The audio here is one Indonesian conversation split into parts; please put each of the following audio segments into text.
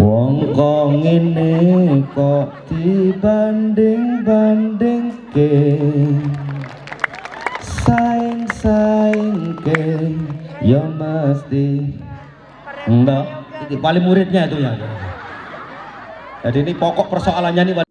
Wong kok ngene kok dibanding-bandingke, saing-saingke ya mesti enggak. Ini paling muridnya itu ya. Jadi ini pokok persoalannya nih.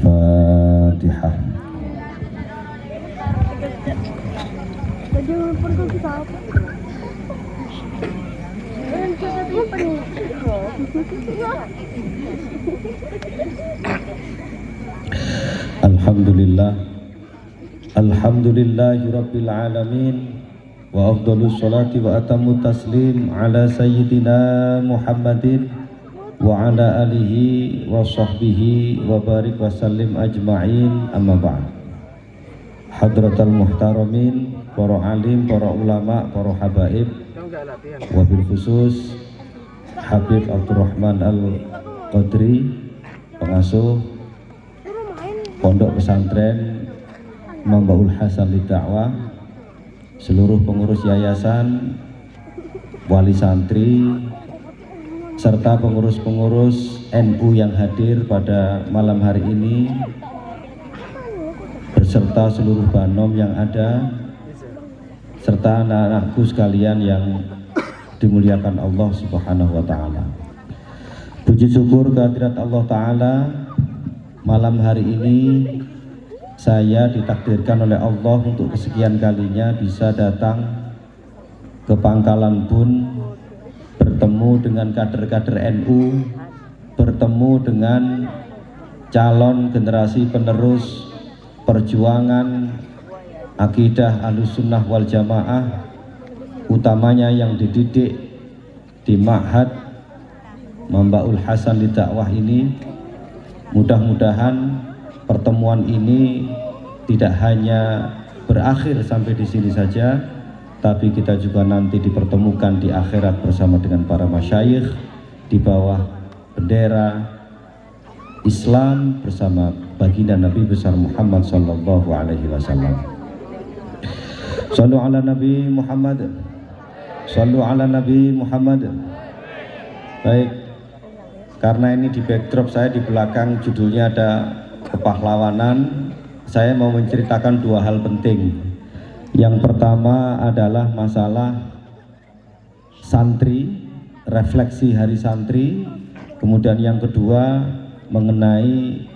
Fatihah. Alhamdulillah, alhamdulillahi rabbil alamin, wa afdhalus salati wa atammu taslim ala sayyidina Muhammadin wa ala alihi wa sahbihi wa barik wa sallim ajma'in, amma ba'd. Hadratal muhtaramin, para alim, para ulama, para habaib, wabil khusus Habib Abdurrahman Al-Qadri, pengasuh Pondok Pesantren Mambaul Hasan Lidakwah, seluruh pengurus yayasan, wali santri, serta pengurus-pengurus NU yang hadir pada malam hari ini, beserta seluruh banom yang ada, serta anak-anakku sekalian yang dimuliakan Allah Subhanahu wa ta'ala. Puji syukur kehadirat Allah ta'ala, malam hari ini saya ditakdirkan oleh Allah untuk kesekian kalinya bisa datang ke Pangkalan Bun, bertemu dengan kader-kader NU, bertemu dengan calon generasi penerus perjuangan akidah Ahlussunnah wal Jamaah, utamanya yang dididik di Ma'had Mambaul Hasan Lidakwah ini. Mudah-mudahan pertemuan ini tidak hanya berakhir sampai di sini saja, tapi kita juga nanti dipertemukan di akhirat bersama dengan para masyayikh di bawah bendera Islam bersama baginda Nabi besar Muhammad sallallahu alaihi wasallam. Shallu ala Nabi Muhammad. Shallu ala Nabi Muhammad. Baik, karena ini di backdrop saya di belakang judulnya ada kepahlawanan, saya mau menceritakan dua hal penting. Yang pertama adalah masalah santri, refleksi hari santri. Kemudian yang kedua mengenai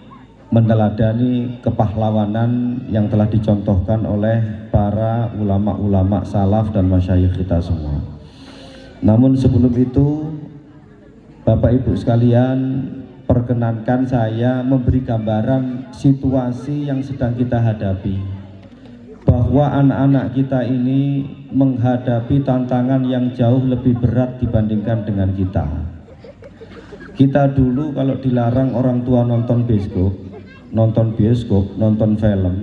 meneladani kepahlawanan yang telah dicontohkan oleh para ulama-ulama salaf dan masyayikh kita semua. Namun sebelum itu, Bapak Ibu sekalian, perkenankan saya memberi gambaran situasi yang sedang kita hadapi, bahwa anak-anak kita ini menghadapi tantangan yang jauh lebih berat dibandingkan dengan kita. Kita dulu kalau dilarang orang tua nonton bioskop, nonton film,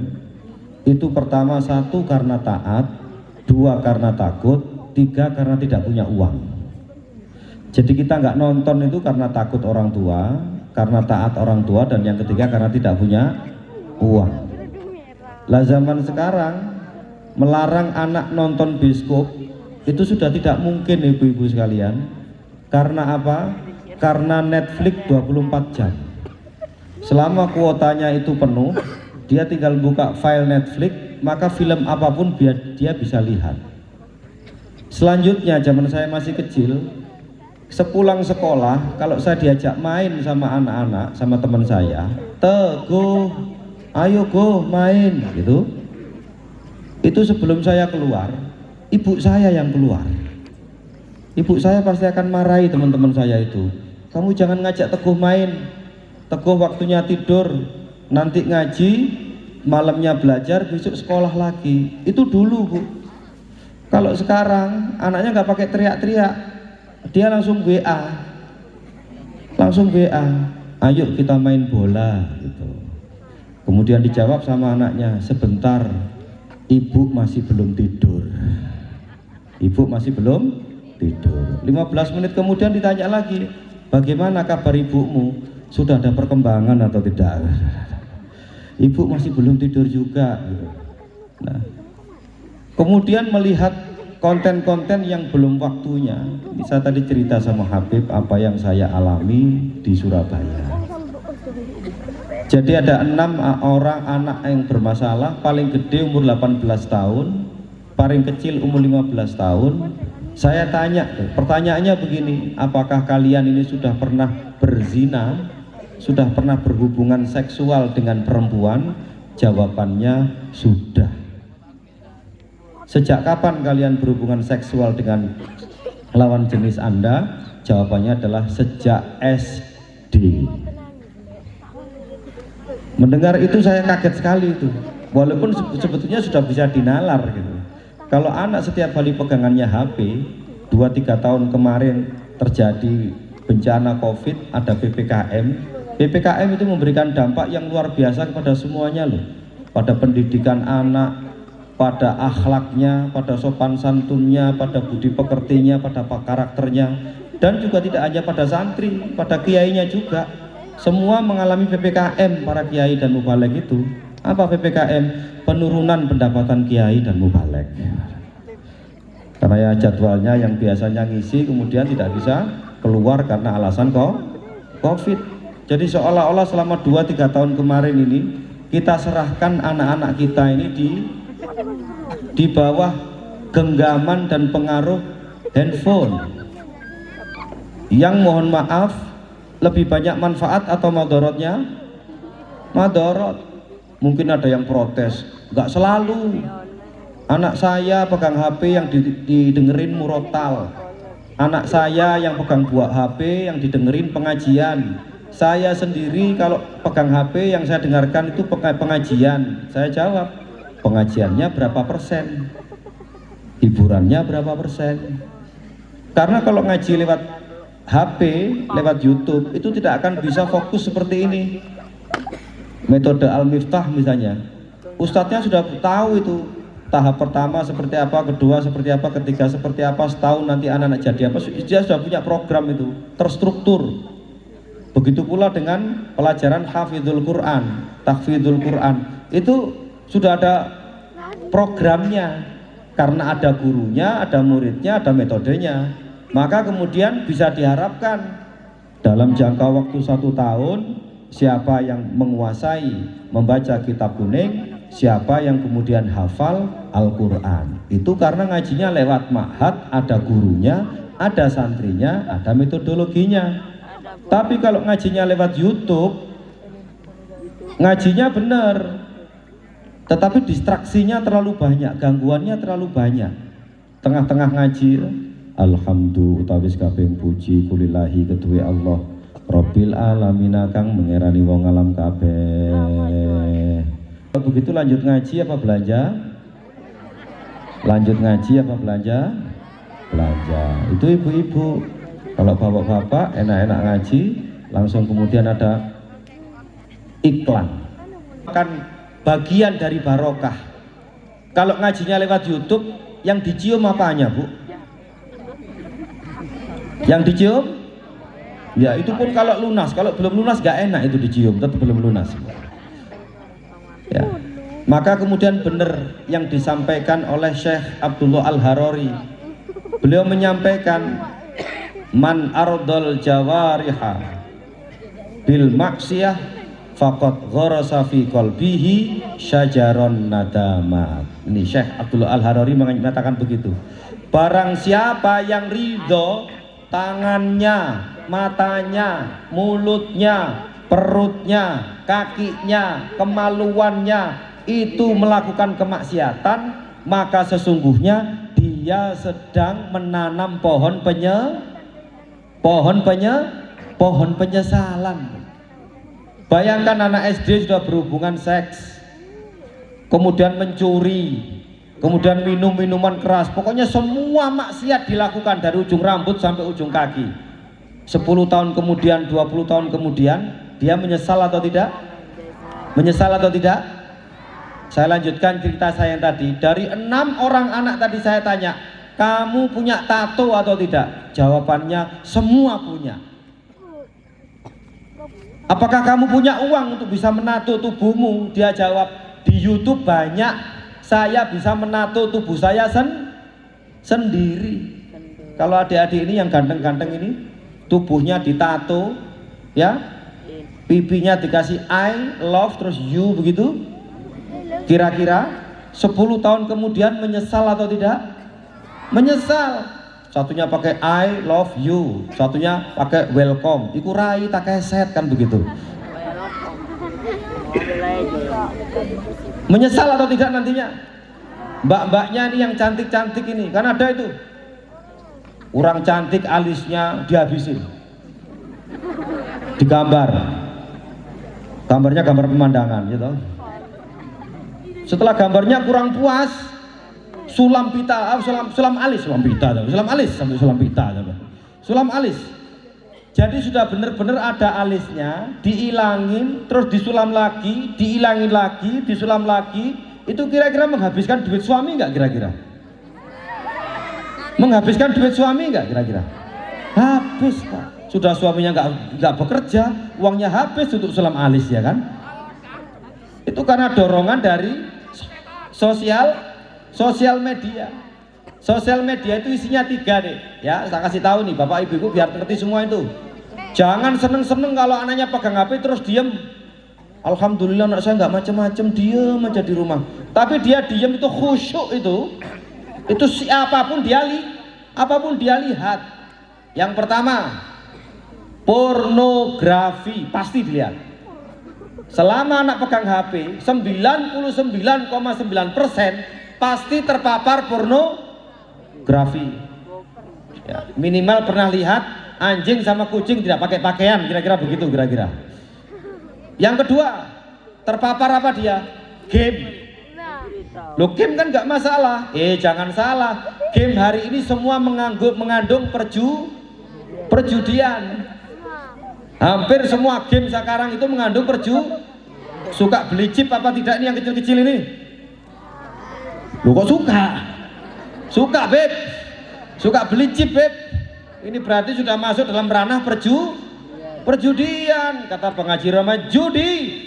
itu pertama satu karena taat, dua karena takut, tiga karena tidak punya uang. Jadi kita nggak nonton itu karena takut orang tua, karena taat orang tua, dan yang ketiga karena tidak punya uang. Lah zaman sekarang melarang anak nonton bioskop itu sudah tidak mungkin, ibu-ibu sekalian. Karena apa? Karena Netflix 24 jam. Selama kuotanya itu penuh, dia tinggal buka file Netflix, maka film apapun dia bisa lihat. Selanjutnya zaman saya masih kecil, sepulang sekolah, kalau saya diajak main sama anak-anak, sama teman saya, go, ayo go main, gitu. Itu sebelum saya keluar, ibu saya yang keluar. Ibu saya pasti akan marahi teman-teman saya itu. Kamu jangan ngajak Teguh main, Teguh waktunya tidur, nanti ngaji, malamnya belajar, besok sekolah lagi. Itu dulu, Bu. Kalau sekarang anaknya nggak pakai teriak-teriak, dia langsung WA, ayo kita main bola gitu. Kemudian dijawab sama anaknya, sebentar, ibu masih belum tidur. Ibu masih belum tidur. 15 menit kemudian ditanya lagi, bagaimana kabar ibumu? Sudah ada perkembangan atau tidak? Ibu masih belum tidur juga. Nah, kemudian melihat konten-konten yang belum waktunya. Saya tadi cerita sama Habib apa yang saya alami di Surabaya. Jadi ada 6 orang anak yang bermasalah, paling gede umur 18 tahun, paling kecil umur 15 tahun. Saya tanya, pertanyaannya begini, apakah kalian ini sudah pernah berzina, sudah pernah berhubungan seksual dengan perempuan? Jawabannya sudah. Sejak kapan kalian berhubungan seksual dengan lawan jenis Anda? Jawabannya adalah sejak SD. Mendengar itu saya kaget sekali itu. Walaupun sebetulnya sudah bisa dinalar gitu. Kalau anak setiap kali pegangannya HP, 2-3 tahun kemarin terjadi bencana COVID, ada PPKM. PPKM itu memberikan dampak yang luar biasa kepada semuanya loh. Pada pendidikan anak, pada akhlaknya, pada sopan santunnya, pada budi pekertinya, pada karakternya, dan juga tidak hanya pada santri, pada kiainya juga. Semua mengalami PPKM, para kiai dan mubalek itu. Apa PPKM? Penurunan pendapatan kiai dan mubalek. Karena ya jadwalnya yang biasanya ngisi kemudian tidak bisa keluar karena alasan COVID. Jadi seolah-olah selama 2-3 tahun kemarin ini kita serahkan anak-anak kita ini di bawah genggaman dan pengaruh handphone yang mohon maaf lebih banyak manfaat atau madorotnya? Madorot. Mungkin ada yang protes, nggak selalu. Anak saya pegang HP yang didengerin murotal, anak saya yang pegang buah HP yang didengerin pengajian. Saya sendiri kalau pegang HP yang saya dengarkan itu pengajian. Saya jawab, pengajiannya berapa persen, hiburannya berapa persen. Karena kalau ngaji lewat HP, lewat YouTube itu tidak akan bisa fokus seperti ini. Metode Al-Miftah misalnya, ustadznya sudah tahu itu tahap pertama seperti apa, kedua seperti apa, ketiga seperti apa, setahun nanti anak-anak jadi apa. Dia sudah punya program itu terstruktur. Begitu pula dengan pelajaran Hafidhul Quran, Tahfidhul Quran, itu sudah ada programnya, karena ada gurunya, ada muridnya, ada metodenya. Maka kemudian bisa diharapkan dalam jangka waktu 1 tahun, siapa yang menguasai membaca kitab kuning, siapa yang kemudian hafal Al-Quran. Itu karena ngajinya lewat ma'had, ada gurunya, ada santrinya, ada metodologinya. Tapi kalau ngajinya lewat YouTube, ngajinya benar, tetapi distraksinya terlalu banyak, gangguannya terlalu banyak. Tengah-tengah ngaji, alhamdulillah utawis kabeh puji kulillahi kedue Allah Rabbil alamin kang mengerani wong alam kabeh. Begitu lanjut ngaji apa belanja? Lanjut ngaji apa belanja? Belanja. Itu ibu-ibu. Kalau bapak-bapak enak-enak ngaji, langsung kemudian ada iklan. Kan bagian dari barokah. Kalau ngajinya lewat YouTube, yang dicium apanya, Bu? Yang dicium? Ya itu pun kalau lunas. Kalau belum lunas gak enak itu dicium, tetap belum lunas. Ya. Maka kemudian benar yang disampaikan oleh Syekh Abdullah Al-Harari. Beliau menyampaikan, man ardal jawariha bil maksiyah faqad gharasa fi qalbihi syajaron nadamat. Ini Syekh Abdullah Al-Harari mengatakan begitu. Barang siapa yang ridho tangannya, matanya, mulutnya, perutnya, kakinya, kemaluannya itu melakukan kemaksiatan, maka sesungguhnya dia sedang menanam pohon penyesalan. Bayangkan anak SD sudah berhubungan seks, kemudian mencuri, kemudian minum minuman keras, pokoknya semua maksiat dilakukan dari ujung rambut sampai ujung kaki. 10 tahun kemudian, 20 tahun kemudian dia menyesal atau tidak? Menyesal atau tidak? Saya lanjutkan cerita saya yang tadi. Dari 6 orang anak tadi saya tanya, kamu punya tato atau tidak? Jawabannya semua punya. Apakah kamu punya uang untuk bisa menato tubuhmu? Dia jawab, di YouTube banyak, saya bisa menato tubuh saya sendiri. Kalau adik-adik ini yang ganteng-ganteng ini, tubuhnya ditato, ya, pipinya dikasih I love terus you begitu. Kira-kira 10 tahun kemudian menyesal atau tidak? Menyesal. Satunya pakai I love you, satunya pakai welcome. Iku rai tak keset kan begitu. Menyesal atau tidak nantinya? Mbak-mbaknya ini yang cantik-cantik ini, kan ada itu. Orang cantik alisnya dihabisin. Digambar. Gambarnya gambar pemandangan gitu. Setelah gambarnya kurang puas, sulam pita, sulam alis. Jadi sudah benar-benar ada alisnya, diilangin, terus disulam lagi, diilangin lagi, disulam lagi. Itu kira-kira menghabiskan duit suami nggak kira-kira? Menghabiskan duit suami nggak kira-kira? Habis Pak. Sudah suaminya nggak bekerja, uangnya habis untuk sulam alis ya kan? Itu karena dorongan dari sosial media. Sosial media itu isinya 3 deh, ya. Saya kasih tahu nih Bapak Ibu biar ngerti semua itu. Jangan seneng-seneng kalau anaknya pegang HP terus diem. Alhamdulillah anak saya nggak macem-macem, diem aja di rumah. Tapi dia diem itu khusyuk itu siapapun apapun dia lihat. Yang pertama, pornografi pasti dilihat. Selama anak pegang HP, 99,9% pasti terpapar pornografi. Ya, minimal pernah lihat anjing sama kucing tidak pakai pakaian, kira-kira begitu kira-kira. Yang kedua, terpapar apa dia? Game. Loh, game kan nggak masalah. Jangan salah. Game hari ini semua mengandung perjudian. Hampir semua game sekarang itu mengandung suka beli chip apa tidak nih yang kecil-kecil ini? Loh kok suka? Suka beb, suka beli chip beb. Ini berarti sudah masuk dalam ranah perjudian. Kata pengaji ramai, judi.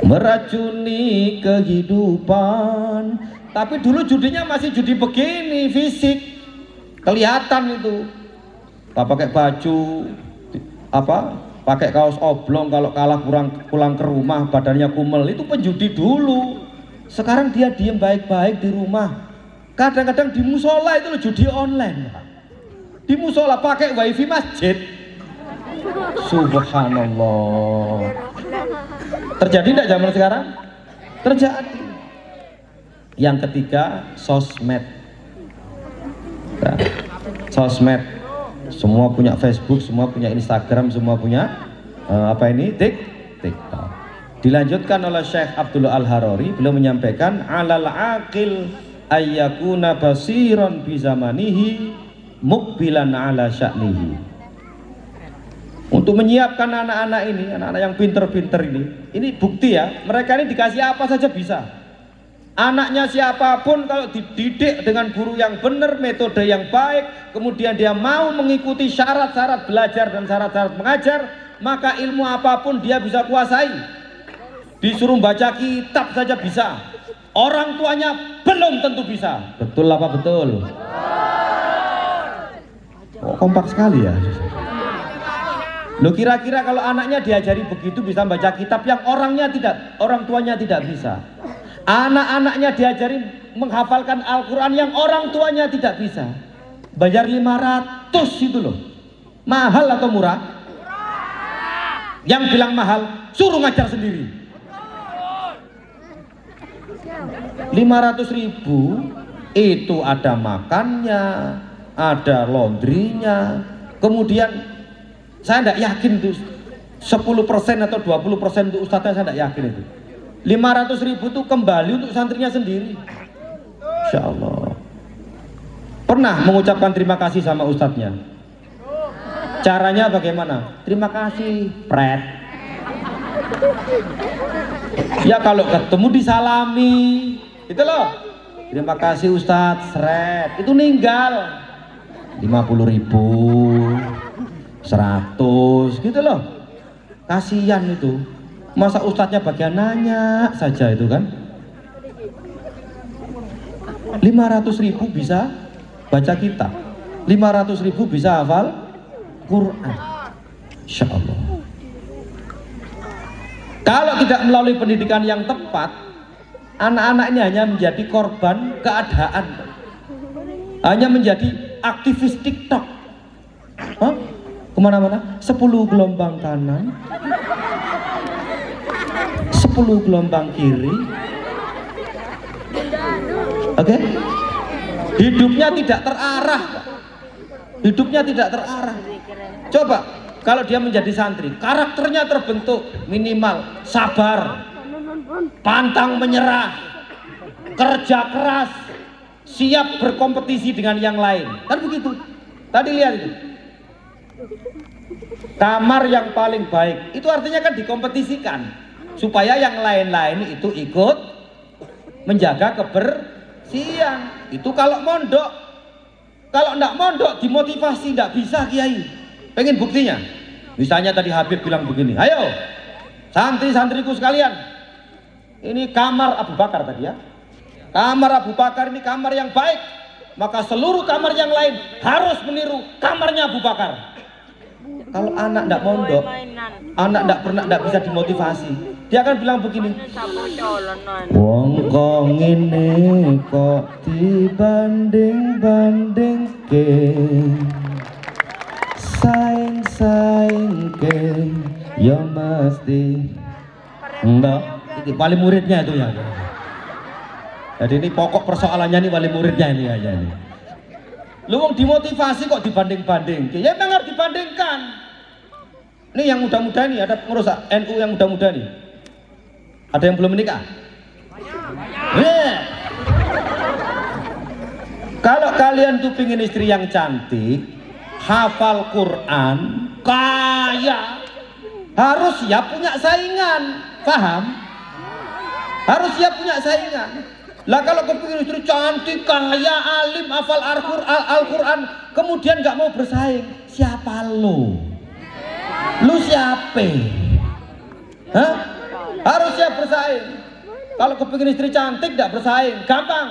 Meracuni kehidupan. Tapi dulu judinya masih judi begini, fisik. Kelihatan itu, pakai baju pakai kaos oblong, kalau kalah pulang ke rumah badannya kumel, itu penjudi dulu. Sekarang dia diem baik-baik di rumah. Kadang-kadang di musola itu loh, judi online. Di musola pakai wifi masjid. Subhanallah. Terjadi tidak zaman sekarang? Terjadi. Yang ketiga, sosmed. Nah, sosmed, semua punya Facebook, semua punya Instagram, semua punya TikTok. Dilanjutkan oleh Syekh Abdullah Al-Harari, beliau menyampaikan alal aqil ayyakuna basiran bi zamanihi mukbilan ala sya'nihi. Untuk menyiapkan anak-anak ini, anak-anak yang pinter-pinter ini bukti ya, mereka ini dikasih apa saja bisa. Anaknya siapapun kalau dididik dengan guru yang benar, metode yang baik, kemudian dia mau mengikuti syarat-syarat belajar dan syarat-syarat mengajar, maka ilmu apapun dia bisa kuasai. Disuruh baca kitab saja bisa. Orang tuanya belum tentu bisa. Betul apa betul? Oh, kompak sekali ya. Loh, kira-kira kalau anaknya diajari begitu bisa baca kitab yang orang tuanya tidak bisa. Anak-anaknya diajari menghafalkan Al-Quran yang orang tuanya tidak bisa. Bayar 500 itu loh. Mahal atau murah? Yang bilang mahal suruh ngajar sendiri. 500.000 itu ada makannya, ada laundrynya. Kemudian saya tidak yakin itu 10% atau 20% untuk ustadznya, saya tidak yakin itu. 500.000 itu kembali untuk santrinya sendiri. Insya Allah. Pernah mengucapkan terima kasih sama ustadznya? Caranya bagaimana? Terima kasih, pret. Ya kalau ketemu disalami, itu loh. Terima kasih Ustadz, seret. Itu ninggal 50.000, 100, gitu loh. Kasihan itu. Masa Ustadznya bagian nanya saja itu kan. 500.000 bisa baca kitab, 500.000 bisa hafal Quran. Insya Allah. Kalau tidak melalui pendidikan yang tepat, anak-anak ini hanya menjadi korban keadaan, hanya menjadi aktivis TikTok. Hah? Kemana-mana 10 gelombang kanan, 10 gelombang kiri. Oke? Hidupnya tidak terarah. Hidupnya tidak terarah. Coba kalau dia menjadi santri, karakternya terbentuk, minimal sabar, pantang menyerah, kerja keras, siap berkompetisi dengan yang lain. Kan begitu. Tadi lihat itu. Kamar yang paling baik itu artinya kan dikompetisikan supaya yang lain-lain itu ikut menjaga kebersihan. Itu kalau mondok. Kalau enggak mondok dimotivasi enggak bisa, Kiai. Pengen buktinya? Misalnya tadi Habib bilang begini, ayo santri-santriku sekalian, ini kamar Abu Bakar tadi ya. Kamar Abu Bakar ini kamar yang baik, maka seluruh kamar yang lain harus meniru kamarnya Abu Bakar. Kalau anak enggak mondok, anak enggak bisa dimotivasi. Dia akan bilang begini, wong kok ngene kok dibanding-bandingke, saing-saingke, ya mesti enggak. Ini wali muridnya itu ya. Jadi ini pokok persoalannya nih wali muridnya ini aja nih. Lu wong dimotivasi kok dibanding-banding? Ya memang harus dibandingkan. Ini yang muda-muda nih, ada pengurus NU yang muda-muda nih. Ada yang belum menikah? Yeah. Kalau kalian tuh pingin istri yang cantik, hafal Quran, kaya, harus siap punya saingan, paham? Harus siap punya saingan. Lah kalau kepingin istri cantik, kaya, alim, hafal Al-Quran, kemudian nggak mau bersaing, siapa lu? Lu siapa? Hah? Harus siap bersaing. Kalau kepingin istri cantik nggak bersaing, gampang.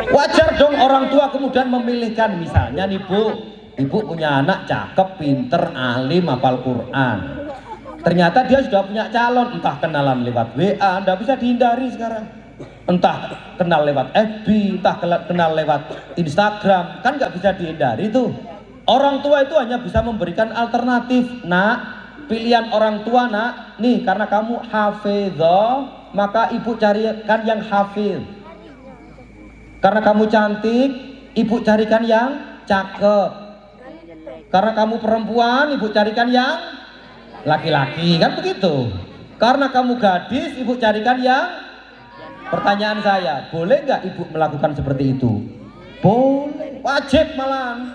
Wajar dong orang tua kemudian memilihkan, misalnya nih ibu punya anak cakep, pinter, alim, hafal Quran. Ternyata dia sudah punya calon, entah kenalan lewat WA, nggak bisa dihindari sekarang. Entah kenal lewat FB, entah kenal lewat Instagram, kan nggak bisa dihindari tuh. Orang tua itu hanya bisa memberikan alternatif, nak. Pilihan orang tua, nak, nih karena kamu hafidhah, maka ibu carikan yang hafidh. Karena kamu cantik, ibu carikan yang cakep. Karena kamu perempuan, ibu carikan yang laki-laki, kan begitu. Karena kamu gadis, ibu carikan yang, pertanyaan saya, boleh nggak ibu melakukan seperti itu? Boleh, wajib malahan.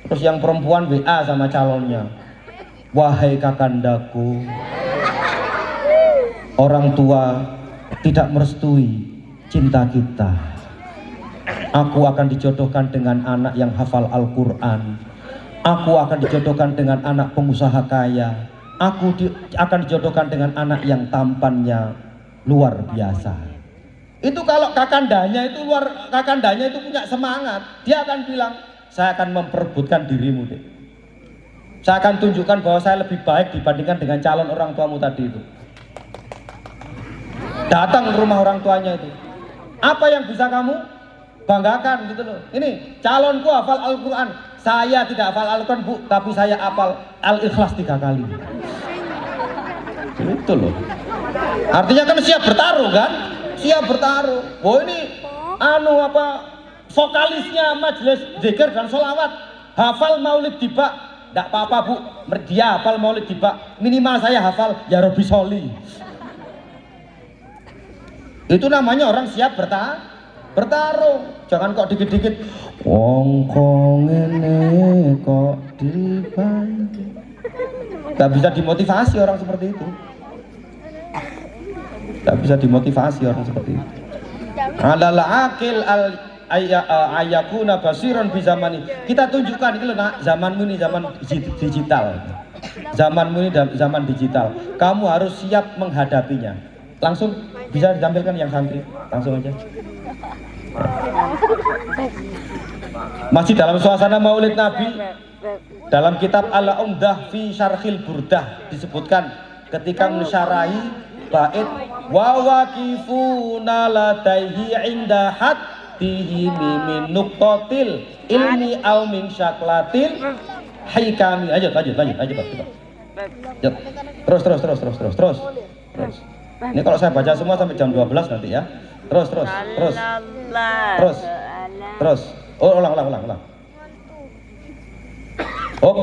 Terus yang perempuan WA sama calonnya, wahai kakandaku, orang tua tidak merestui cinta kita. Aku akan dijodohkan dengan anak yang hafal Al-Quran. Aku akan dijodohkan dengan anak pengusaha kaya. Aku akan dijodohkan dengan anak yang tampannya luar biasa. Itu kalau kakandanya itu punya semangat, dia akan bilang, saya akan memperebutkan dirimu deh. Saya akan tunjukkan bahwa saya lebih baik dibandingkan dengan calon orang tuamu tadi itu. Datang ke rumah orang tuanya itu. Apa yang bisa kamu banggakan gitu loh. Ini calonku hafal Al-Quran. Saya tidak hafal Al-Quran, Bu, tapi saya hafal Al-Ikhlas 3 kali. Itu loh. Artinya kan siap bertaruh kan? Siap bertaruh. Oh ini vokalisnya majelis zikir dan sholawat hafal Maulid Tiba. Tidak apa-apa, Bu, dia hafal Maulid Tiba, minimal saya hafal Ya Robi Soli. Itu namanya orang siap Bertarung, jangan kok dikit-dikit wong kok ngene kok dibantu. Gak bisa dimotivasi orang seperti itu. Gak bisa dimotivasi orang seperti itu. Alal akil al ayakuna basiron bi zamani. Kita tunjukkan itu nak, zamanmu ini zaman digital. Zamanmu ini zaman digital. Kamu harus siap menghadapinya. Langsung bisa ditampilkan yang santri, langsung aja. Masih dalam suasana Maulid Nabi, dalam kitab Al-Umdah fi Syarhil Burdah disebutkan ketika mensyarahi bait wa waqifuna ladaihi inda hatihi min nuqtatil ilmi aw min syaklatil hikami. Lanjut. Terus. Ini kalau saya baca semua sampai jam 12 nanti ya. Terus. Oh, ulang. Oh.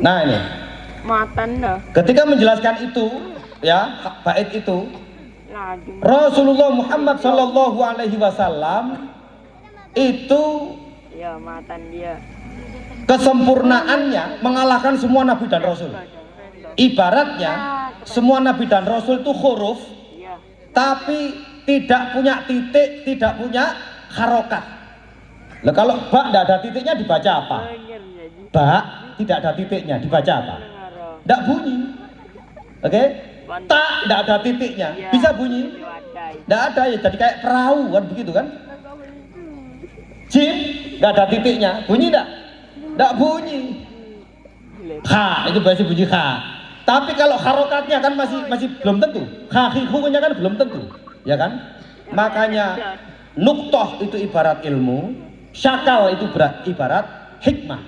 Nah ini. Ketika menjelaskan itu, ya, bait itu, Rasulullah Muhammad Shallallahu Alaihi Wasallam itu kesempurnaannya mengalahkan semua nabi dan rasul. Ibaratnya semua nabi dan rasul itu huruf, tapi tidak punya titik, tidak punya harokat. Nah, kalau ba tidak ada titiknya dibaca apa? Ba tidak ada titiknya dibaca apa? Tidak bunyi. Oke? Ta tidak ada titiknya bisa bunyi? Tidak ada, ya jadi kayak perahu kan, begitu kan? Jim tidak ada titiknya bunyi tidak? Tidak bunyi. Ha itu masih bunyi ha. Tapi kalau harokatnya kan masih belum tentu. Hakikunya kan belum tentu, ya kan? Makanya nuktoh itu ibarat ilmu, syakal itu ibarat hikmah.